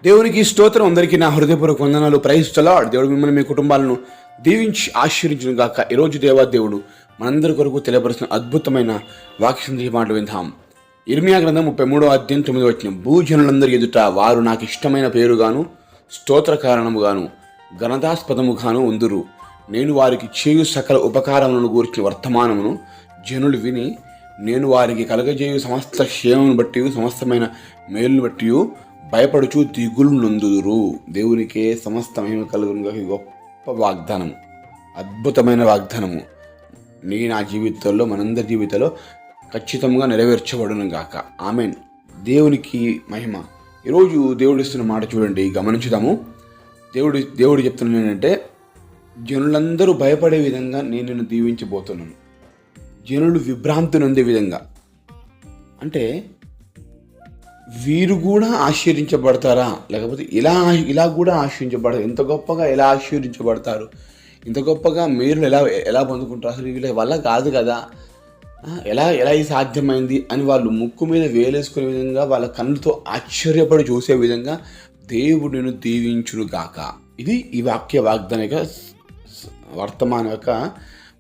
దేవునికి స్తోత్రం. అందరికీ నా హృదయపూర్వక వందనాలు. Praise the lord. దేవుడు మిమ్మల్ని మీ కుటుంబాలను దీవించి ఆశీర్వదించును గాక. ఈరోజు దేవుడు మనందరి కొరకు తెలియపరుస్తున్న అద్భుతమైన వాక్య మాటలు విందాం. ఇర్మియా గ్రంథం 33:9 భూజనులందరి ఎదుట వారు నాకు ఇష్టమైన పేరుగాను స్తోత్ర కారణముగాను ఘనతాస్పదముగాను ఉందురు. నేను వారికి చేయు సకల ఉపకారములను గూర్చిన వర్తమానమును జనులు విని నేను వారికి కలగజేయు సమస్త క్షేమమును బట్టి సమస్తమైన మేలును బట్టి భయపడుచు దిగులు నొందుదురు. దేవునికే సమస్తమేమి కలుగునుగా గొప్ప వాగ్దానము, అద్భుతమైన వాగ్దానము నా జీవితంలో, మనందరి జీవితంలో ఖచ్చితంగా నెరవేర్చబడును గాక. ఆమెన్. దేవునికి మహిమ. ఈరోజు దేవుడు ఇస్తున్న మాట చూడండి, గమనించుదాము. దేవుడు చెప్తున్నాను ఏంటంటే, జనులందరూ భయపడే విధంగా నేను నిన్ను దీవించబోతున్నాను. జనులు విభ్రాంతి నొందే విధంగా, అంటే వీరు కూడా ఆశీర్వించబడతారా, లేకపోతే ఇలా కూడా ఆశీర్వించబడతారు? ఇంత గొప్పగా ఎలా ఆశీర్వించబడతారు? ఇంత గొప్పగా మీరు ఎలా పొందుకుంటారు? అసలు వీళ్ళ వల్ల కాదు కదా, ఎలా ఇది సాధ్యమైంది అని వాళ్ళు ముక్కు మీద వేలేసుకునే విధంగా, వాళ్ళ కళ్ళతో ఆశ్చర్యపడి చూసే విధంగా దేవుడు నిన్ను దీవించును గాక. ఇది ఈ వాగ్దాన యొక్క వర్తమాన యొక్క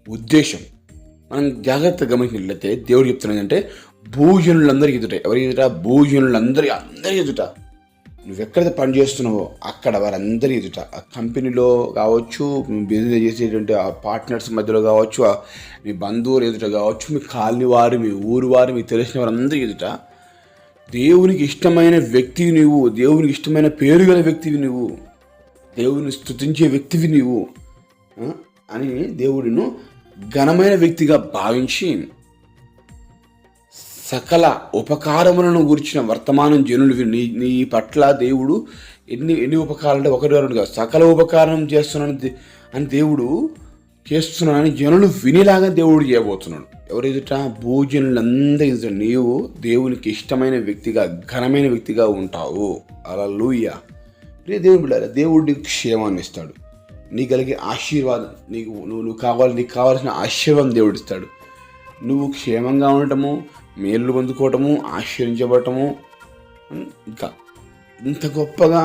ఉద్దేశం. మనం జాగ్రత్తగా గమనించినట్లయితే దేవుడు చెప్తున్నాడు అంటే, భూజనులందరికీ ఎదుట. ఎవరి ఎదుట? అందరి ఎదుట. నువ్వెక్కడైతే పని చేస్తున్నావో అక్కడ వారందరి ఎదుట, ఆ కంపెనీలో కావచ్చు, బిజినెస్ చేసేటువంటి ఆ పార్ట్నర్స్ మధ్యలో కావచ్చు, మీ బంధువులు ఎదుట కావచ్చు, మీ కాలనీ వారు, మీ ఊరు వారు, మీకు తెలిసిన వారందరి ఎదుట దేవునికి ఇష్టమైన వ్యక్తివి నువ్వు, దేవునికి ఇష్టమైన పేరు గల వ్యక్తివి నువ్వు, దేవుని స్తుతించే వ్యక్తివి నువ్వు అని దేవుడిను ఘనమైన వ్యక్తిగా భావించి సకల ఉపకారములను గురించిన వర్తమానం జనులు నీ పట్ల దేవుడు ఎన్ని ఉపకారాలు అంటే ఒకటి రెండు కాదు, సకల ఉపకారం చేస్తున్నాను అని దేవుడు చేస్తున్నానని జనులు వినేలాగా దేవుడు చేయబోతున్నాడు. ఎవరు ఎదుట? భూజనులందరి ఎదుట నీవు దేవునికి ఇష్టమైన వ్యక్తిగా, ఘనమైన వ్యక్తిగా ఉంటావు. హల్లెలూయా. దేవుడు బిడ్డలారా, దేవుడు నీకు క్షేమాన్ని ఇస్తాడు, నీకు కలిగే ఆశీర్వాదం, నీకు కావాల్సిన ఆశీర్వాదం దేవుడు ఇస్తాడు. నువ్వు క్షేమంగా ఉండటము, మేలు పొందుకోవటము, ఆశ్రయించబడటము, ఇంకా ఇంత గొప్పగా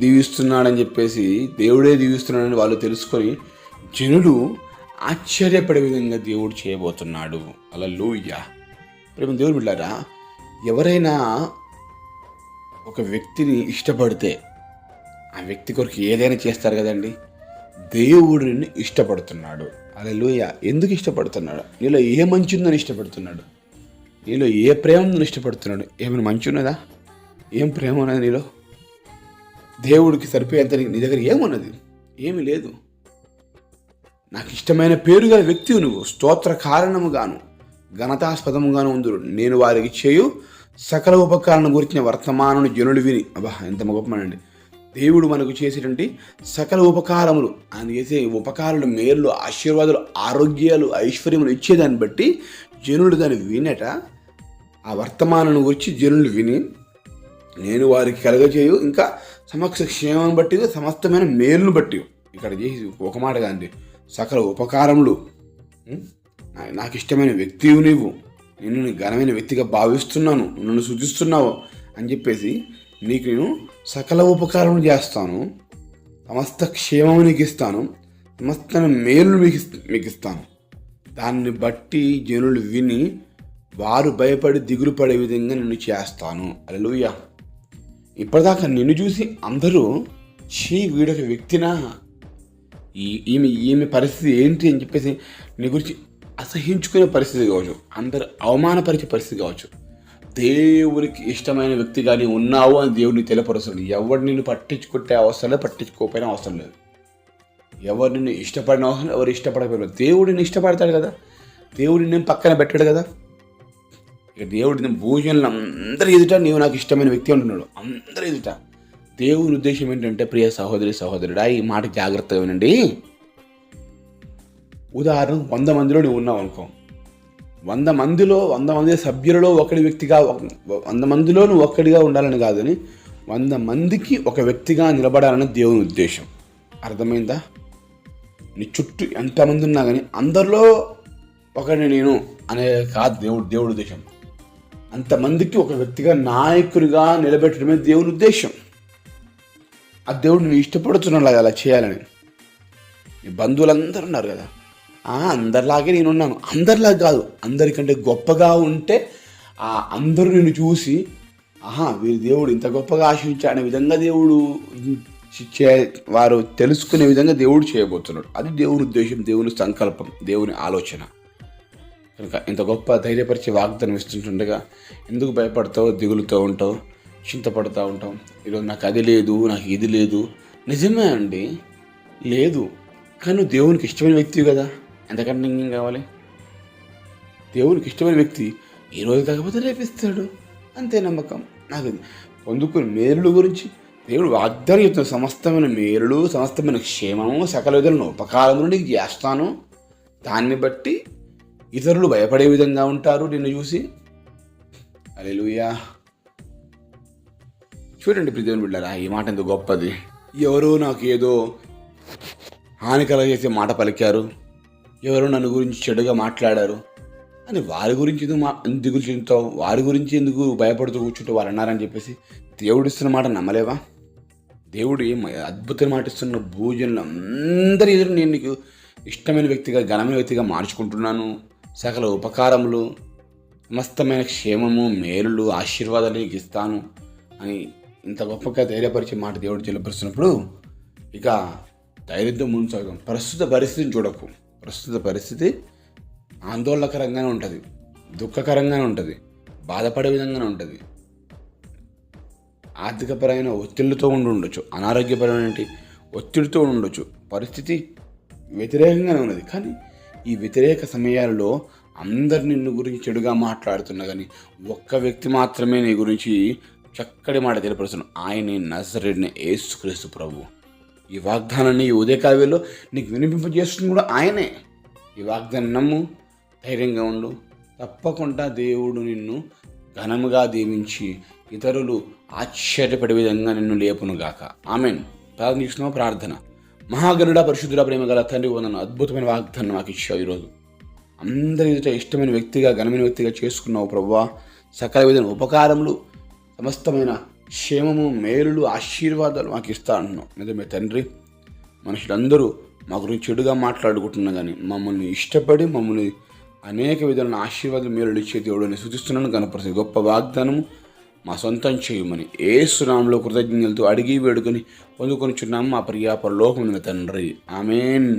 దీవిస్తున్నాడని చెప్పేసి, దేవుడే దీవిస్తున్నాడని వాళ్ళు తెలుసుకొని జనులు ఆశ్చర్యపడే విధంగా దేవుడు చేయబోతున్నాడు. హల్లెలూయా. ప్రేమ దేవుడు బిడ్డలారా, ఎవరైనా ఒక వ్యక్తిని ఇష్టపడితే ఆ వ్యక్తి కొరకు ఏదైనా చేస్తారు కదండి. దేవుడు నిన్ను ఇష్టపడుతున్నాడు. హల్లెలూయా. ఎందుకు ఇష్టపడుతున్నాడు? నీలో ఏ మంచి ఉందని ఇష్టపడుతున్నాడు? నీలో ఏ ప్రేమ ఉందని ఇష్టపడుతున్నాడు? ఏమైనా మంచి ఉన్నదా? ఏం ప్రేమ ఉన్నది నీలో? దేవుడికి సరిపోయేంత నీ దగ్గర ఏమున్నది? ఏమీ లేదు. నాకు ఇష్టమైన పేరు గల వ్యక్తివి నువ్వు, స్తోత్ర కారణముగాను ఘనతాస్పదముగాను ఉందురు. నేను వారికి చేయు సకల ఉపకారాలను గురించిన వర్తమానం జనులు విని. అబ్బా, ఎంత గొప్పనండి. దేవుడు మనకు చేసేటువంటి సకల ఉపకారములు, ఆయన చేసే ఉపకారాలు, మేలు, ఆశీర్వాదాలు, ఆరోగ్యాలు, ఐశ్వర్యములు ఇచ్చేదాన్ని బట్టి జనులు దాన్ని వినట. ఆ వర్తమానాన్ని గురించి జనులు విని నేను వారికి కలగజేయు ఇంకా సమక్ష క్షేమాన్ని బట్టి, సమస్తమైన మేలును బట్టి, ఇక్కడ చేసి ఒక మాట కాండి, సకల ఉపకారములు, నాకు ఇష్టమైన వ్యక్తివి నీవు, నేను ఘనమైన వ్యక్తిగా భావిస్తున్నాను, నన్ను సూచిస్తున్నావు అని చెప్పేసి నీకు నేను సకల ఉపకారం చేస్తాను, సమస్త క్షేమము నీకు ఇస్తాను, సమస్త మేలు మీకు ఇస్తాను. దాన్ని బట్టి జనులు విని వారు భయపడి దిగులు పడే విధంగా నిన్ను చేస్తాను. హల్లెలూయా. ఇప్పటిదాకా నిన్ను చూసి అందరూ వీడొక వ్యక్తినా, ఈమె పరిస్థితి ఏంటి అని చెప్పేసి నీ గురించి అసహించుకునే పరిస్థితి కావచ్చు, అందరు అవమానపరిచే పరిస్థితి కావచ్చు. దేవునికి ఇష్టమైన వ్యక్తిగా నీ ఉన్నావు అని దేవుడిని తెలియపరుస్తాడు. ఎవరు నిన్ను పట్టించుకుంటే అవసరం లేదు, పట్టించుకోకపోయినా అవసరం లేదు. ఎవరు నిన్ను ఇష్టపడిన అవసరం లేదు, ఎవరు ఇష్టపడకపోయినా దేవుడిని ఇష్టపడతాడు కదా. దేవుడిని నేను పక్కన పెట్టాడు కదా. ఇక దేవుడిని భూజనులు అందరి ఎదుట నీవు నాకు ఇష్టమైన వ్యక్తి అంటున్నాడు, అందరి ఎదుట. దేవుని ఉద్దేశం ఏంటంటే, ప్రియ సహోదరుడా, ఈ మాట జాగ్రత్తగా వినండి. ఉదాహరణ, 100 మందిలో నువ్వు ఉన్నావు అనుకో. 100 మంది సభ్యులలో ఒకటి వ్యక్తిగా, 100 మందిలో నువ్వు ఒక్కడిగా ఉండాలని కాదని 100 మందికి ఒక వ్యక్తిగా నిలబడాలని దేవుని ఉద్దేశం. అర్థమైందా? నీ చుట్టూ ఎంతమంది ఉన్నా కానీ అందరిలో ఒకరిని నేను అనే కాదు దేవుడి ఉద్దేశం. అంతమందికి ఒక వ్యక్తిగా నాయకునిగా నిలబెట్టడమే దేవుని ఉద్దేశం. ఆ దేవుడు నేను ఇష్టపడుతున్నాడు అలా చేయాలని. మీ బంధువులందరూ ఉన్నారు కదా, అందరిలాగే నేనున్నాను, అందరిలాగా కాదు, అందరికంటే గొప్పగా ఉంటే అందరూ నిన్ను చూసి వీరి దేవుడు ఇంత గొప్పగా ఆశించాడనే విధంగా దేవుడు వారు తెలుసుకునే విధంగా దేవుడు చేయబోతున్నాడు. అది దేవుని ఉద్దేశం, దేవుని సంకల్పం, దేవుని ఆలోచన. కనుక ఇంత గొప్ప ధైర్యపరిచే వాగ్దానం ఇస్తుంటుండగా ఎందుకు భయపడతావు, దిగులుతూ ఉంటావు, చింతపడుతూ ఉంటావు. ఈరోజు నాకు అది లేదు, నాకు ఇది లేదు. నిజమే అండి, లేదు. కానీ దేవునికి ఇష్టమైన వ్యక్తి కదా, ఎంతకంటే ఇంకేం కావాలి? దేవునికి ఇష్టమైన వ్యక్తి ఈరోజు కాకపోతే రేపిస్తాడు, అంతే నమ్మకం. నాకు పొందుకుని మేలుల గురించి దేవుడు వాగ్దానం చెప్తున్న సమస్తమైన మేలులు, సమస్తమైన క్షేమము, సకల విధులను ఉపకారములు నీకు చేస్తాను. దాన్ని బట్టి ఇతరులు భయపడే విధంగా ఉంటారు నిన్ను చూసి. హల్లెలూయా. చూడండి ప్రియమైన బిడ్డలారా, ఈ మాట ఎంత గొప్పది. ఎవరో నాకు ఏదో హాని కలగజేసే మాట పలికారు, ఎవరో నన్ను గురించి చెడుగా మాట్లాడారు అని వారి గురించి ఎందుకు దిగులు చెందుతావు, వారి గురించి ఎందుకు భయపడుతూ కూర్చుంటూ వారు అన్నారని చెప్పేసి దేవుడు ఇస్తున్న మాట నమ్మలేవా? దేవుడు అద్భుతమైన మాట ఇస్తున్న భూజనులు అందరి ఎదురు నేను నీకు ఇష్టమైన వ్యక్తిగా, ఘనమైన వ్యక్తిగా మార్చుకుంటున్నాను. సకల ఉపకారములు, సమస్తమైన క్షేమము, మేలులు, ఆశీర్వాదాలు నీకు ఇస్తాను అని ఇంత గొప్పగా ధైర్యపరిచే మాట దేవుడు తెలియపరుస్తున్నప్పుడు ఇక ధైర్యంతో ముందు సాగం. ప్రస్తుత పరిస్థితిని చూడకు. ప్రస్తుత పరిస్థితి ఆందోళనకరంగానే ఉంటుంది, దుఃఖకరంగానే ఉంటుంది, బాధపడే విధంగానే ఉంటుంది. ఆర్థికపరమైన ఒత్తిళ్లతో ఉండొచ్చు, అనారోగ్యపరమైన ఒత్తిడితో ఉండొచ్చు, పరిస్థితి వ్యతిరేకంగానే ఉన్నది. కానీ ఈ వ్యతిరేక సమయాలలో అందరు నిన్ను గురించి చెడుగా మాట్లాడుతున్నా కానీ ఒక్క వ్యక్తి మాత్రమే నీ గురించి చక్కటి మాట తెలియపరుస్తున్నాడు. ఆయనే నజరేయుడైన యేసుక్రీస్తు ప్రభువు. ఈ వాగ్దానాన్ని ఈ ఉదయకావ్యంలో నీకు వినిపింపజేస్తుంది కూడా ఆయనే. ఈ వాగ్దానం నమ్ము, ధైర్యంగా ఉండు. తప్పకుండా దేవుడు నిన్ను ఘనముగా దీవించి ఇతరులు ఆశ్చర్యపడే విధంగా నిన్ను లేపునుగాక. ఆమెన్. ప్రార్థిస్తున్నావు. ప్రార్థన. మహాగణుడ పరిశుద్ధుడ ప్రేమ గల తండ్రి, వందన అద్భుతమైన వాగ్దానం మాకు ఇచ్చావు. ఈరోజు అందరి ఎదుట ఇష్టమైన వ్యక్తిగా, ఘనమైన వ్యక్తిగా చేసుకున్నావు ప్రభువా. సకల విధమైన ఉపకారములు, సమస్తమైన క్షేమము, మేలులు, ఆశీర్వాదాలు మాకు ఇస్తా అంటున్నావు. నిజమే తండ్రి. మనుషులందరూ మా గురించి చెడుగా మాట్లాడుకుంటున్నా కానీ మమ్మల్ని ఇష్టపడి మమ్మల్ని అనేక విధాలైన ఆశీర్వాదాలు, మేలులు ఇచ్చే దేవుడిని స్తుతిస్తున్నాను. కనపరిచే గొప్ప వాగ్దానము మా సొంతం చేయమని యేసు నామములో కృతజ్ఞతలతో అడిగి వేడుకొని పొందుకొనిచున్నాము మా ప్రియ పరలోకమున్న తండ్రి. ఆమేన్.